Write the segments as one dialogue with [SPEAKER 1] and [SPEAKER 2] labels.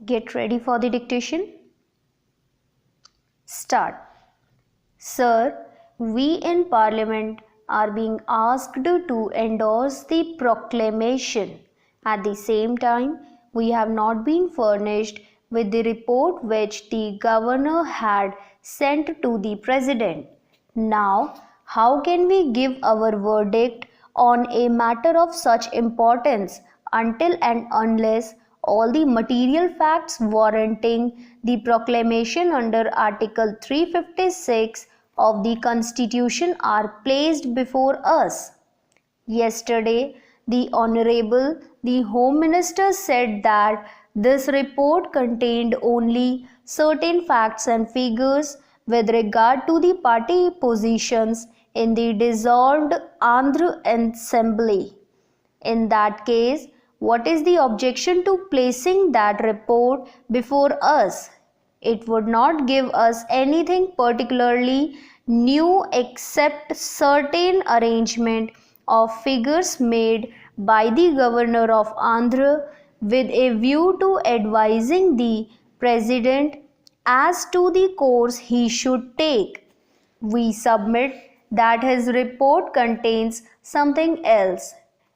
[SPEAKER 1] Get ready for the dictation. Start. Sir, we in Parliament are being asked to endorse the proclamation. At the same time, we have not been furnished with the report which the Governor had sent to the President. Now, how can we give our verdict on a matter of such importance until and unless all the material facts warranting the proclamation under Article 356 of the Constitution are placed before us? Yesterday, the Honorable the Home Minister said that this report contained only certain facts and figures with regard to the party positions in the dissolved Andhra Assembly. In that case, what is the objection to placing that report before us? It would not give us anything particularly new except certain arrangement of figures made by the Governor of Andhra with a view to advising the President as to the course he should take. We submit that his report contains something else.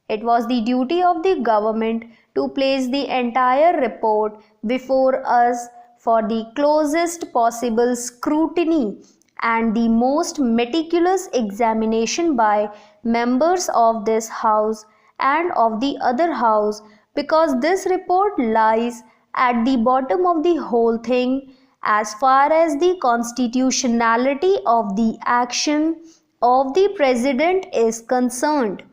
[SPEAKER 1] It was the duty of the government to place the entire report before us for the closest possible scrutiny and the most meticulous examination by members of this House and of the other House, because this report lies at the bottom of the whole thing as far as the constitutionality of the action of the President is concerned.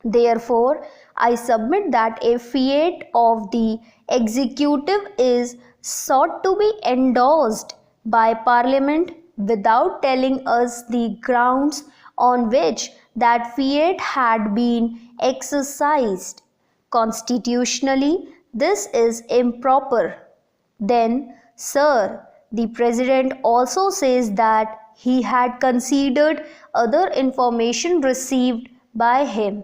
[SPEAKER 1] Therefore, I submit that a fiat of the executive is sought to be endorsed by Parliament without telling us the grounds on which that fiat had been exercised. Constitutionally, this is improper. Then, sir, the President also says that he had considered other information received by him.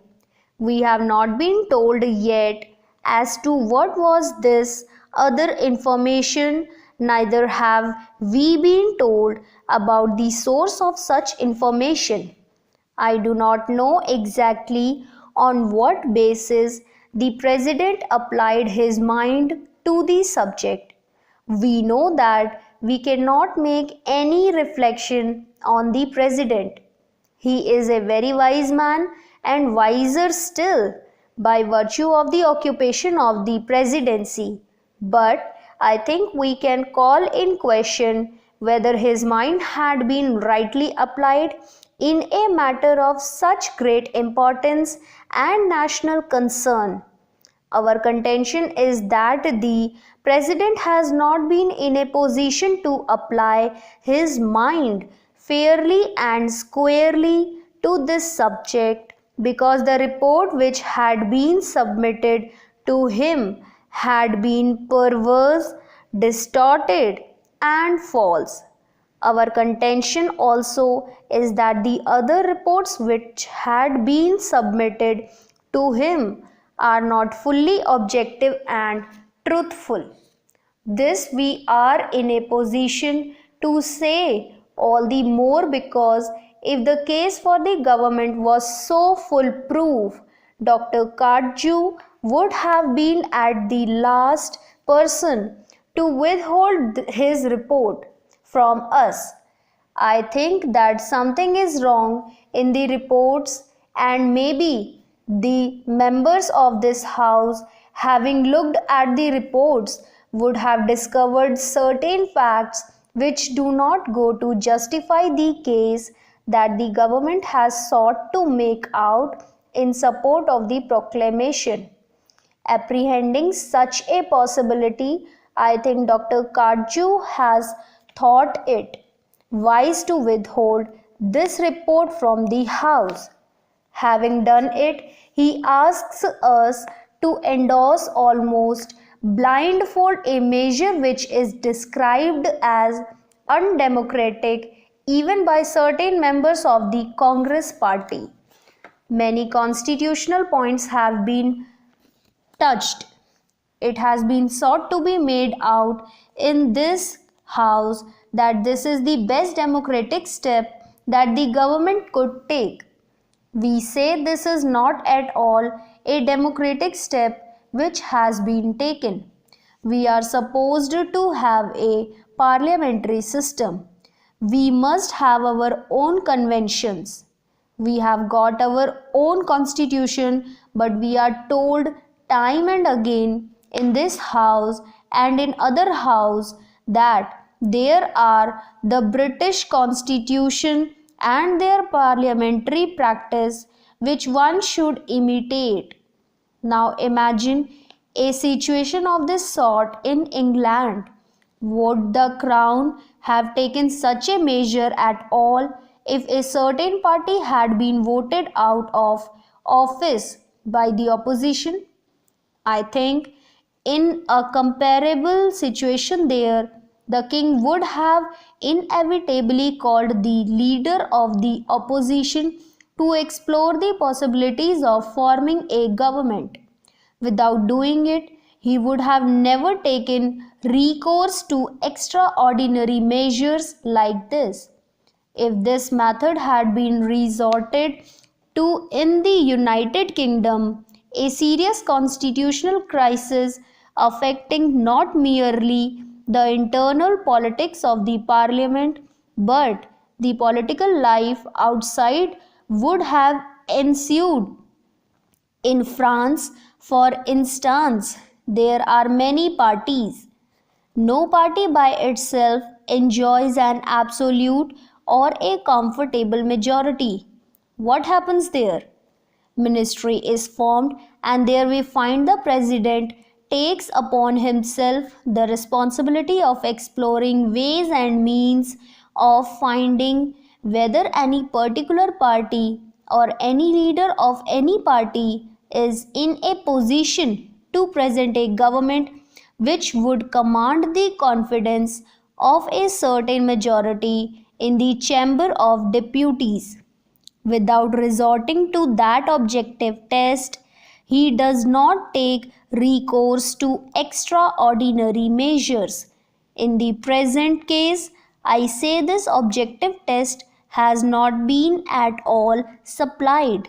[SPEAKER 1] We have not been told yet as to what was this other information, neither have we been told about the source of such information. I do not know exactly on what basis the President applied his mind to the subject. We know that we cannot make any reflection on the President. He is a very wise man, and wiser still by virtue of the occupation of the presidency. But I think we can call in question whether his mind had been rightly applied in a matter of such great importance and national concern. Our contention is that the President has not been in a position to apply his mind fairly and squarely to this subject, because the report which had been submitted to him had been perverse, distorted, and false. Our contention also is that the other reports which had been submitted to him are not fully objective and truthful. This we are in a position to say all the more because if the case for the government was so foolproof, Dr. Kajju would have been at the last person to withhold his report from us. I think that something is wrong in the reports, and maybe the members of this House, having looked at the reports, would have discovered certain facts which do not go to justify the case that the government has sought to make out in support of the proclamation. Apprehending such a possibility, I think Dr. Kajju has thought it wise to withhold this report from the House. Having done it, he asks us to endorse almost blindfold a measure which is described as undemocratic even by certain members of the Congress party. Many constitutional points have been touched. It has been sought to be made out in this house that this is the best democratic step that the government could take. We say this is not at all a democratic step which has been taken. We are supposed to have a parliamentary system. We must have our own conventions. We have got our own constitution, but we are told time and again in this house and in other house that there are the British constitution and their parliamentary practice which one should imitate. Now imagine a situation of this sort in England. Would the Crown have taken such a measure at all if a certain party had been voted out of office by the opposition? I think in a comparable situation there, the king would have inevitably called the leader of the opposition to explore the possibilities of forming a government. Without doing it, he would have never taken recourse to extraordinary measures like this. If this method had been resorted to in the United Kingdom, a serious constitutional crisis affecting not merely the internal politics of the parliament but the political life outside would have ensued. In France, for instance, there are many parties. No party by itself enjoys an absolute or a comfortable majority. What happens there? Ministry is formed, and there we find the president takes upon himself the responsibility of exploring ways and means of finding whether any particular party or any leader of any party is in a position to present a government which would command the confidence of a certain majority in the Chamber of Deputies. Without resorting to that objective test, he does not take recourse to extraordinary measures. In the present case, I say this objective test has not been at all supplied.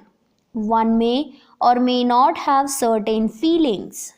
[SPEAKER 1] One may or may not have certain feelings.